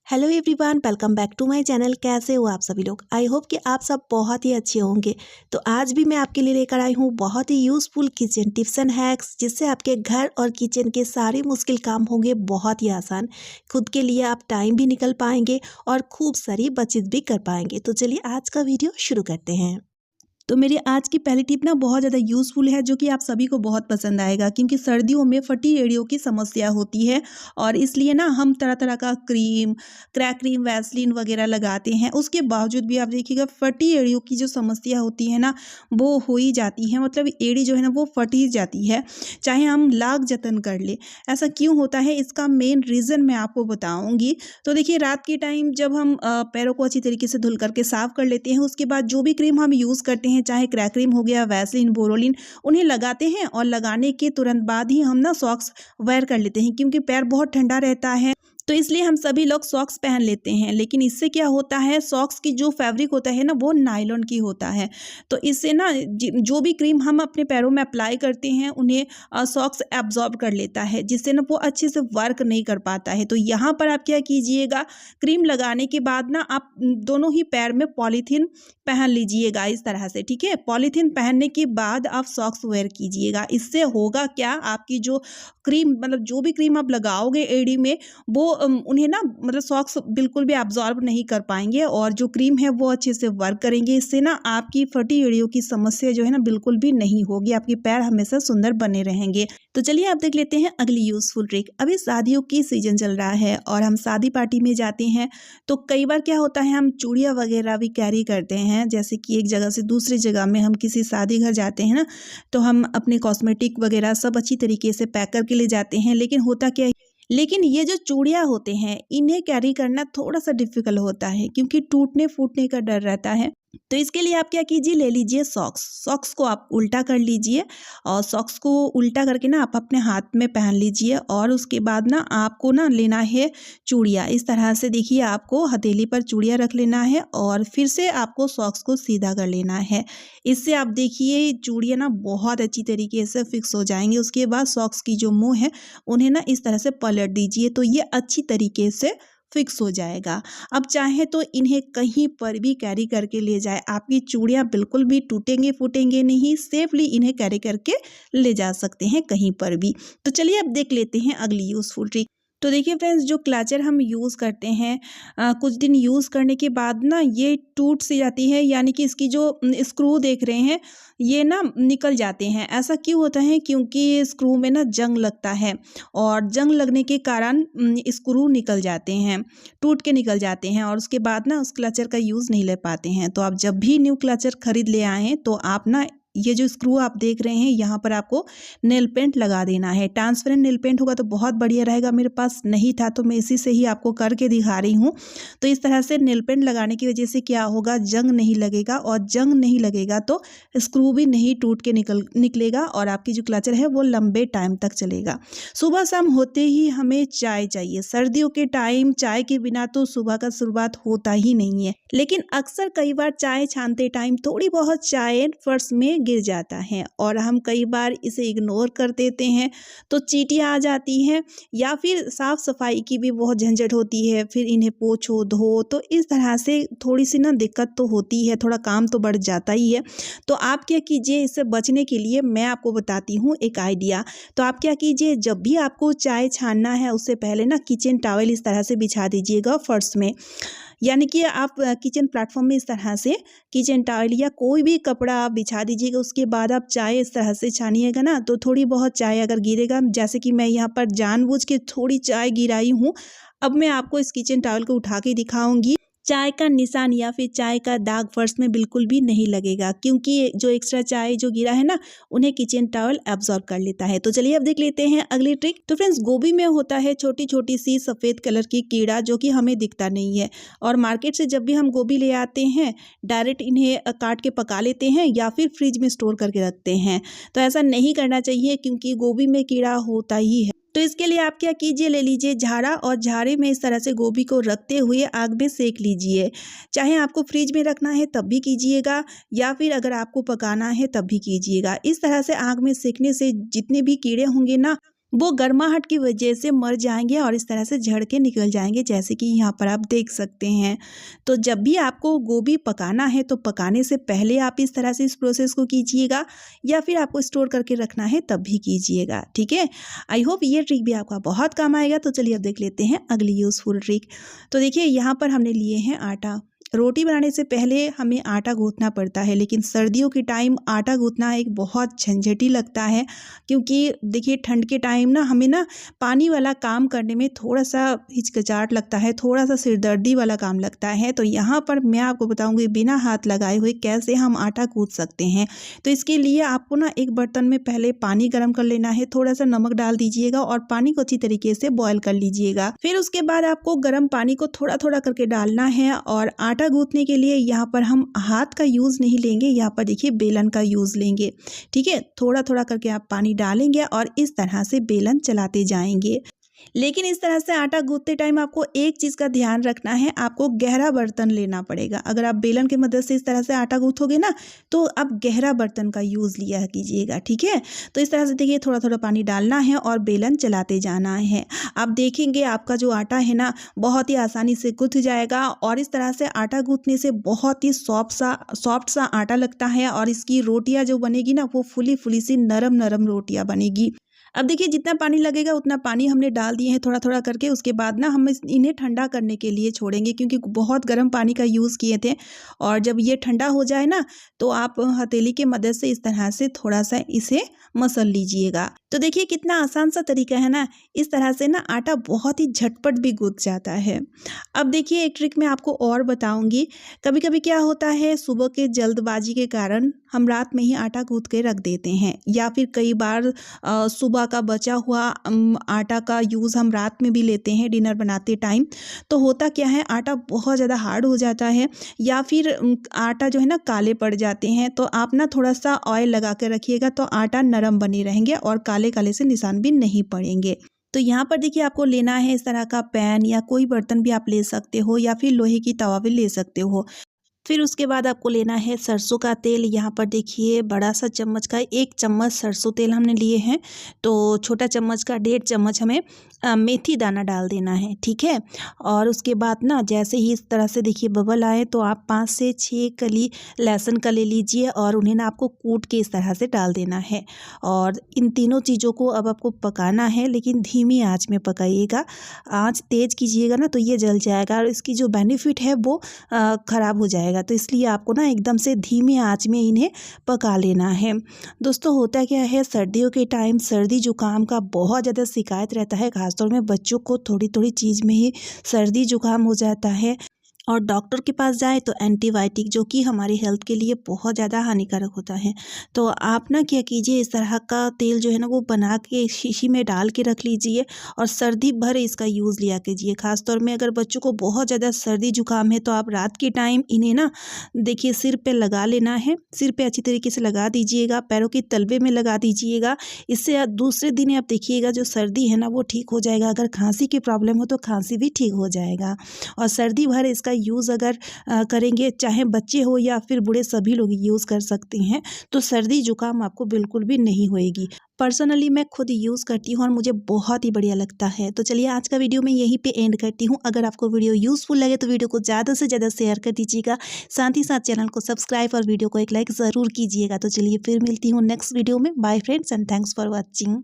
Hello everyone, welcome back to my channel. कैसे हो आप सभी लोग? आई होप कि आप सब बहुत ही अच्छे होंगे। तो आज भी मैं आपके लिए लेकर आई हूँ बहुत ही useful kitchen tips and hacks, जिससे आपके घर और किचन के सारे मुश्किल काम होंगे बहुत ही आसान। खुद के लिए आप टाइम भी निकल पाएंगे और खूब सारी बचत भी कर पाएंगे। तो चलिए आज का वीडियो शुरू करते हैं। तो मेरी आज की पहली टिप ना बहुत ज़्यादा यूज़फुल है, जो कि आप सभी को बहुत पसंद आएगा, क्योंकि सर्दियों में फटी एड़ियों की समस्या होती है और इसलिए ना हम तरह तरह का क्रीम, क्रैक क्रीम, वैसलीन वगैरह लगाते हैं। उसके बावजूद भी आप देखिएगा फटी एड़ियों की जो समस्या होती है ना, वो हो ही जाती है। मतलब एड़ी जो है ना वो फट ही जाती है, चाहे हम लाख जतन कर ले। ऐसा क्यों होता है, इसका मेन रीज़न मैं आपको बताऊँगी। तो देखिए, रात के टाइम जब हम पैरों को अच्छी तरीके से धुल करके साफ़ कर लेते हैं, उसके बाद जो भी क्रीम हम यूज़ करते हैं, चाहे क्रैक क्रीम हो गया, वैसलीन, बोरोलिन, उन्हें लगाते हैं और लगाने के तुरंत बाद ही हम ना सॉक्स वेयर कर लेते हैं, क्योंकि पैर बहुत ठंडा रहता है। तो इसलिए हम सभी लोग सॉक्स पहन लेते हैं। लेकिन इससे क्या होता है, सॉक्स की जो फैब्रिक होता है ना वो नायलॉन की होता है। तो इससे ना जो भी क्रीम हम अपने पैरों में अप्लाई करते हैं उन्हें सॉक्स एब्जॉर्ब कर लेता है, जिससे ना वो अच्छे से वर्क नहीं कर पाता है। तो यहाँ पर आप क्या कीजिएगा, क्रीम लगाने के बाद ना आप दोनों ही पैर में पॉलीथीन पहन लीजिएगा इस तरह से, ठीक है। पॉलीथीन पहनने के बाद आप सॉक्स वेयर कीजिएगा। इससे होगा क्या, आपकी जो क्रीम, मतलब जो भी क्रीम आप लगाओगे एड़ी में, वो उन्हें ना, मतलब सॉक्स बिल्कुल भी एब्जॉर्ब नहीं कर पाएंगे और जो क्रीम है वो अच्छे से वर्क करेंगे। इससे ना आपकी फटी एड़ियों की समस्या जो है ना बिल्कुल भी नहीं होगी, आपके पैर हमेशा सुंदर बने रहेंगे। तो चलिए आप देख लेते हैं अगली यूजफुल ट्रिक। अभी शादियों की सीजन चल रहा है और हम शादी पार्टी में जाते हैं, तो कई बार क्या होता है, हम चूड़ियाँ वगैरह भी कैरी करते हैं। जैसे कि एक जगह से दूसरी जगह में हम किसी शादी घर जाते हैं ना, तो हम अपने कॉस्मेटिक वगैरह सब अच्छी तरीके से पैक करके ले जाते हैं। लेकिन होता क्या है, लेकिन ये जो चूड़ियाँ होते हैं इन्हें कैरी करना थोड़ा सा डिफिकल्ट होता है, क्योंकि टूटने फूटने का डर रहता है। तो इसके लिए आप क्या कीजिए, ले लीजिए सॉक्स। सॉक्स को आप उल्टा कर लीजिए और सॉक्स को उल्टा करके ना आप अपने हाथ में पहन लीजिए और उसके बाद ना आपको ना लेना है चूड़ियाँ। इस तरह से देखिए, आपको हथेली पर चूड़ियाँ रख लेना है और फिर से आपको सॉक्स को सीधा कर लेना है। इससे आप देखिए चूड़ियाँ ना बहुत अच्छी तरीके से फिक्स हो जाएंगी। उसके बाद सॉक्स की जो मुँह है उन्हें ना इस तरह से पलट दीजिए, तो ये अच्छी तरीके से फिक्स हो जाएगा। अब चाहे तो इन्हें कहीं पर भी कैरी करके ले जाए, आपकी चूड़ियाँ बिल्कुल भी टूटेंगे फूटेंगे नहीं। सेफली इन्हें कैरी करके ले जा सकते हैं कहीं पर भी। तो चलिए अब देख लेते हैं अगली यूज़फुल ट्रिक। तो देखिए फ्रेंड्स, जो क्लचर हम यूज़ करते हैं, कुछ दिन यूज़ करने के बाद ना ये टूट सी जाती है, यानी कि इसकी जो स्क्रू देख रहे हैं ये ना निकल जाते हैं। ऐसा क्यों होता है, क्योंकि स्क्रू में ना जंग लगता है और जंग लगने के कारण स्क्रू निकल जाते हैं, टूट के निकल जाते हैं और उसके बाद ना उस क्लचर का यूज़ नहीं ले पाते हैं। तो आप जब भी न्यू क्लचर खरीद ले आएँ, तो आप ना ये जो स्क्रू आप देख रहे हैं यहाँ पर आपको नेल पेंट लगा देना है। ट्रांसपेरेंट नेल पेंट होगा तो बहुत बढ़िया रहेगा। मेरे पास नहीं था तो मैं इसी से ही आपको करके दिखा रही हूँ। तो इस तरह से नेल पेंट लगाने की वजह से क्या होगा, जंग नहीं लगेगा और जंग नहीं लगेगा तो स्क्रू भी नहीं टूट के निकलेगा और आपकी जो क्लचर है वो लंबे टाइम तक चलेगा। सुबह शाम होते ही हमें चाय चाहिए। सर्दियों के टाइम चाय के बिना तो सुबह का शुरुआत होता ही नहीं है। लेकिन अक्सर कई बार चाय छानते टाइम थोड़ी बहुत चाय फर्श में गिर जाता है और हम कई बार इसे इग्नोर कर देते हैं, तो चींटियां आ जाती हैं या फिर साफ सफाई की भी बहुत झंझट होती है। फिर इन्हें पोंछो धो, तो इस तरह से थोड़ी सी ना दिक्कत तो होती है, थोड़ा काम तो बढ़ जाता ही है। तो आप क्या कीजिए, इससे बचने के लिए मैं आपको बताती हूँ एक आइडिया। तो आप क्या कीजिए, जब भी आपको चाय छानना है उससे पहले ना किचन टॉवल इस तरह से बिछा दीजिएगा फर्श में, यानी कि आप किचन प्लेटफॉर्म में इस तरह से किचन टॉवल या कोई भी कपड़ा आप बिछा दीजिएगा। उसके बाद आप चाय इस तरह से छानिएगा ना, तो थोड़ी बहुत चाय अगर गिरेगा, जैसे कि मैं यहाँ पर जानबूझ के थोड़ी चाय गिराई हूँ। अब मैं आपको इस किचन टॉवल को उठा के दिखाऊंगी। चाय का निशान या फिर चाय का दाग फर्श में बिल्कुल भी नहीं लगेगा, क्योंकि जो एक्स्ट्रा चाय जो गिरा है ना उन्हें किचन टॉवल एब्जॉर्ब कर लेता है। तो चलिए अब देख लेते हैं अगली ट्रिक। तो फ्रेंड्स, गोभी में होता है छोटी छोटी सी सफ़ेद कलर की कीड़ा, जो कि हमें दिखता नहीं है। और मार्केट से जब भी हम गोभी ले आते हैं, डायरेक्ट इन्हें काट के पका लेते हैं या फिर फ्रिज में स्टोर करके रखते हैं। तो ऐसा नहीं करना चाहिए, क्योंकि गोभी में कीड़ा होता ही है। तो इसके लिए आप क्या कीजिए, ले लीजिए झाड़ा और झाड़े में इस तरह से गोभी को रखते हुए आग में सेक लीजिए। चाहे आपको फ्रिज में रखना है तब भी कीजिएगा या फिर अगर आपको पकाना है तब भी कीजिएगा। इस तरह से आग में सेकने से जितने भी कीड़े होंगे ना वो गर्माहट की वजह से मर जाएंगे और इस तरह से झड़ के निकल जाएंगे, जैसे कि यहाँ पर आप देख सकते हैं। तो जब भी आपको गोभी पकाना है तो पकाने से पहले आप इस तरह से इस प्रोसेस को कीजिएगा, या फिर आपको स्टोर करके रखना है तब भी कीजिएगा, ठीक है। आई होप ये ट्रिक भी आपका बहुत काम आएगा। तो चलिए अब देख लेते हैं अगली यूज़फुल ट्रिक। तो देखिए यहाँ पर हमने लिए हैं आटा। रोटी बनाने से पहले हमें आटा गूँथना पड़ता है, लेकिन सर्दियों के टाइम आटा गूँथना एक बहुत झंझटी लगता है, क्योंकि देखिए ठंड के टाइम ना हमें ना पानी वाला काम करने में थोड़ा-सा हिचकिचाहट लगता है, थोड़ा-सा सिरदर्दी वाला काम लगता है। तो यहाँ पर मैं आपको बताऊँगी बिना हाथ लगाए हुए कैसे हम आटा गूँथ सकते हैं। तो इसके लिए आपको ना एक बर्तन में पहले पानी गर्म कर लेना है, थोड़ा-सा नमक डाल दीजिएगा और पानी को अच्छी तरीके से बॉयल कर लीजिएगा। फिर उसके बाद आपको गर्म पानी को थोड़ा-थोड़ा करके डालना है और आटा गूँथने के लिए यहाँ पर हम हाथ का यूज़ नहीं लेंगे, यहाँ पर देखिए बेलन का यूज़ लेंगे, ठीक है। थोड़ा-थोड़ा करके आप पानी डालेंगे और इस तरह से बेलन चलाते जाएंगे। लेकिन इस तरह से आटा गूँथते टाइम आपको एक चीज़ का ध्यान रखना है, आपको गहरा बर्तन लेना पड़ेगा। अगर आप बेलन की मदद से इस तरह से आटा गूँथोगे ना, तो आप गहरा बर्तन का यूज़ लिया कीजिएगा, ठीक है। तो इस तरह से देखिए थोड़ा-थोड़ा पानी डालना है और बेलन चलाते जाना है। आप देखेंगे आपका जो आटा है ना बहुत ही आसानी से गूँथ जाएगा और इस तरह से आटा गूँथने से बहुत ही सॉफ्ट सा आटा लगता है और इसकी रोटियाँ जो बनेगी ना वो फूली-फूली सी नरम-नरम रोटियाँ बनेगी। अब देखिए जितना पानी लगेगा उतना पानी हमने डाल दिए हैं थोड़ा-थोड़ा करके। उसके बाद ना हम इन्हें ठंडा करने के लिए छोड़ेंगे, क्योंकि बहुत गर्म पानी का यूज़ किए थे। और जब ये ठंडा हो जाए ना तो आप हथेली की मदद से इस तरह से थोड़ा-सा इसे मसल लीजिएगा। तो देखिए कितना आसान सा तरीका है ना, इस तरह से ना आटा बहुत ही झटपट भी गूँथ जाता है। अब देखिए एक ट्रिक मैं आपको और बताऊँगी। कभी-कभी क्या होता है, सुबह के जल्दबाजी के कारण हम रात में ही आटा गूँथ के रख देते हैं, या फिर कई बार सुबह का बचा हुआ आटा का यूज़ हम रात में भी लेते हैं डिनर बनाते टाइम। तो होता क्या है, आटा बहुत ज़्यादा हार्ड हो जाता है, या फिर आटा जो है ना काले पड़ जाते हैं। तो आप ना थोड़ा-सा ऑयल लगा के रखिएगा तो आटा नरम बने रहेंगे और काले-काले से निशान भी नहीं पड़ेंगे। तो यहाँ पर देखिए आपको लेना है इस तरह का पैन, या कोई बर्तन भी आप ले सकते हो, या फिर लोहे की तवा भी ले सकते हो। फिर उसके बाद आपको लेना है सरसों का तेल। यहाँ पर देखिए बड़ा सा चम्मच का 1 चम्मच सरसों तेल हमने लिए हैं। तो छोटा चम्मच का 1.5 चम्मच हमें मेथी दाना डाल देना है, ठीक है। और उसके बाद ना जैसे ही इस तरह से देखिए बबल आए तो आप 5 से 6 कली लहसुन का ले लीजिए और उन्हें ना आपको कूट के इस तरह से डाल देना है। और इन तीनों चीज़ों को अब आपको पकाना है, लेकिन धीमी आँच में पकाइएगा। आँच तेज़ कीजिएगा ना तो ये जल जाएगा और इसकी जो बेनिफिट है वो ख़राब हो जाएगा। तो इसलिए आपको ना एकदम से धीमी आंच में इन्हें पका लेना है। दोस्तों होता क्या है, सर्दियों के टाइम सर्दी जुकाम का बहुत ज़्यादा शिकायत रहता है, खासतौर में बच्चों को थोड़ी-थोड़ी चीज़ में ही सर्दी जुकाम हो जाता है। और डॉक्टर के पास जाए तो एंटीबायोटिक, जो कि हमारी हेल्थ के लिए बहुत ज़्यादा हानिकारक होता है। तो आप ना क्या कीजिए, इस तरह का तेल जो है ना वो बना के शीशी में डाल के रख लीजिए और सर्दी भर इसका यूज़ लिया कीजिए। ख़ास तौर में अगर बच्चों को बहुत ज़्यादा सर्दी जुकाम है तो आप रात के टाइम इन्हें ना देखिए सिर पे लगा लेना है। सिर पे अच्छी तरीके से लगा दीजिएगा, पैरों के तलवे में लगा दीजिएगा। इससे दूसरे दिन आप देखिएगा जो सर्दी है ना वो ठीक हो जाएगा। अगर खांसी की प्रॉब्लम हो तो खांसी भी ठीक हो जाएगा। और सर्दी भर इसका यूज़ अगर करेंगे, चाहे बच्चे हो या फिर बूढ़े, सभी लोग यूज़ कर सकते हैं, तो सर्दी जुकाम आपको बिल्कुल भी नहीं होएगी। पर्सनली मैं खुद यूज़ करती हूँ और मुझे बहुत ही बढ़िया लगता है। तो चलिए आज का वीडियो मैं यहीं पे एंड करती हूँ। अगर आपको वीडियो यूज़फुल लगे तो वीडियो को ज़्यादा से ज़्यादा शेयर कर दीजिएगा, साथ ही साथ चैनल को सब्सक्राइब और वीडियो को एक लाइक ज़रूर कीजिएगा। तो चलिए फिर मिलती हूँ नेक्स्ट वीडियो में। Bye friends and thanks for watching.